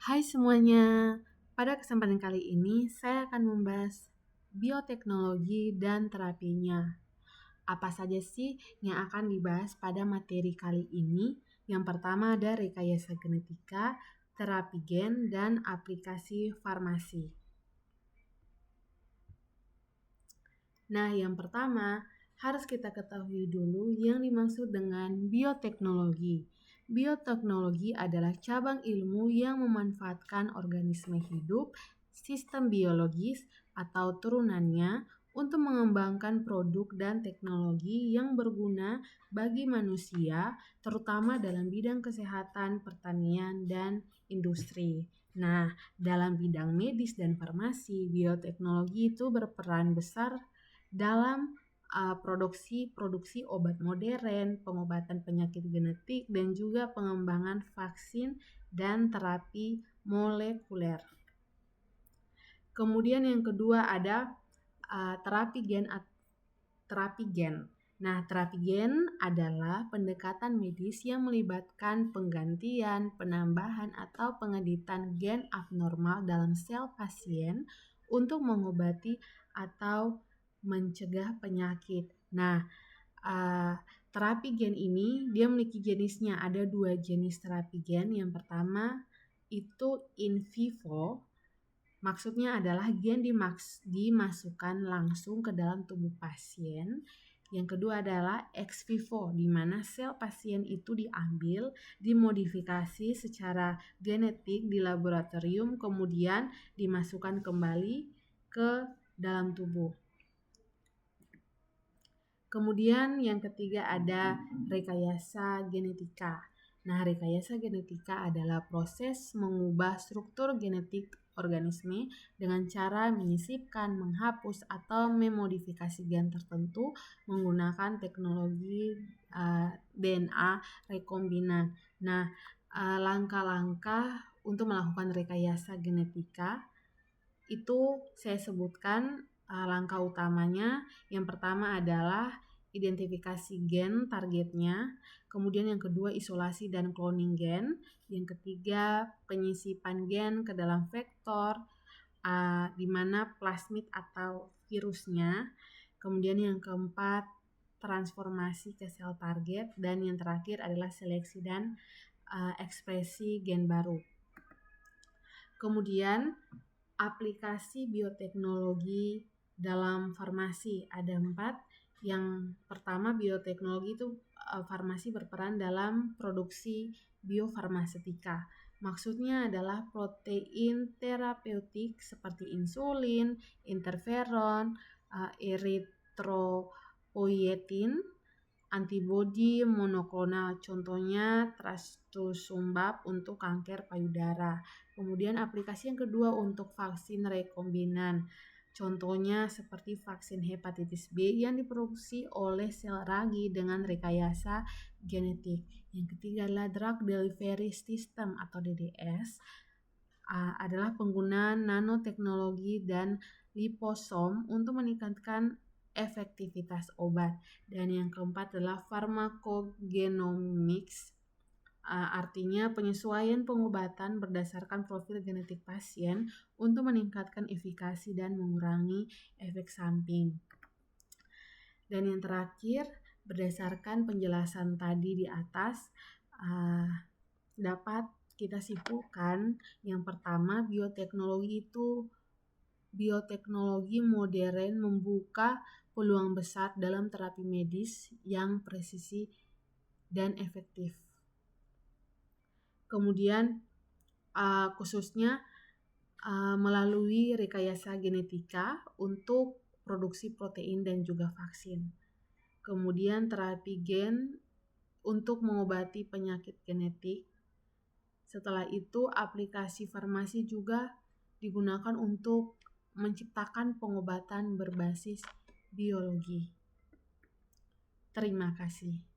Hai semuanya, pada kesempatan kali ini saya akan membahas bioteknologi dan terapinya. Apa saja sih yang akan dibahas pada materi kali ini? Yang pertama ada rekayasa genetika, terapi gen, dan aplikasi farmasi. Nah, yang pertama harus kita ketahui dulu yang dimaksud dengan bioteknologi. Bioteknologi adalah cabang ilmu yang memanfaatkan organisme hidup, sistem biologis, atau turunannya untuk mengembangkan produk dan teknologi yang berguna bagi manusia, terutama dalam bidang kesehatan, pertanian, dan industri. Nah, dalam bidang medis dan farmasi, bioteknologi itu berperan besar dalam produksi obat modern, pengobatan penyakit genetik, dan juga pengembangan vaksin dan terapi molekuler. Kemudian yang kedua ada terapi gen. Nah, terapi gen adalah pendekatan medis yang melibatkan penggantian, penambahan, atau pengeditan gen abnormal dalam sel pasien untuk mengobati atau mencegah penyakit. Nah, terapi gen ini dia memiliki jenisnya. Ada 2 jenis terapi gen. Yang pertama itu in vivo. Maksudnya adalah gen dimasukkan langsung ke dalam tubuh pasien. Yang kedua adalah ex vivo, di mana sel pasien itu diambil, dimodifikasi secara genetik di laboratorium, kemudian dimasukkan kembali ke dalam tubuh. Kemudian yang ketiga ada rekayasa genetika. Nah, rekayasa genetika adalah proses mengubah struktur genetik organisme dengan cara menyisipkan, menghapus, atau memodifikasi gen tertentu menggunakan teknologi DNA rekombinan. Nah, langkah-langkah untuk melakukan rekayasa genetika itu saya sebutkan. Langkah utamanya yang pertama adalah identifikasi gen targetnya, kemudian yang kedua isolasi dan cloning gen, yang ketiga penyisipan gen ke dalam vektor di mana plasmid atau virusnya, kemudian yang keempat transformasi ke sel target, dan yang terakhir adalah seleksi dan ekspresi gen baru. Kemudian aplikasi bioteknologi dalam farmasi ada 4. Yang pertama, bioteknologi itu farmasi berperan dalam produksi biofarmasetika. Maksudnya adalah protein terapeutik seperti insulin, interferon, eritropoietin, antibodi monoklonal, contohnya trastuzumab untuk kanker payudara. Kemudian aplikasi yang kedua untuk vaksin rekombinan, contohnya seperti vaksin hepatitis B yang diproduksi oleh sel ragi dengan rekayasa genetik. Yang ketiga adalah drug delivery system atau DDS, adalah penggunaan nanoteknologi dan liposom untuk meningkatkan efektivitas obat. Dan yang keempat adalah pharmacogenomics, artinya penyesuaian pengobatan berdasarkan profil genetik pasien untuk meningkatkan efikasi dan mengurangi efek samping. Dan yang terakhir, berdasarkan penjelasan tadi di atas, dapat kita simpulkan yang pertama, bioteknologi modern membuka peluang besar dalam terapi medis yang presisi dan efektif. Kemudian khususnya melalui rekayasa genetika untuk produksi protein dan juga vaksin. Kemudian terapi gen untuk mengobati penyakit genetik. Setelah itu aplikasi farmasi juga digunakan untuk menciptakan pengobatan berbasis biologi. Terima kasih.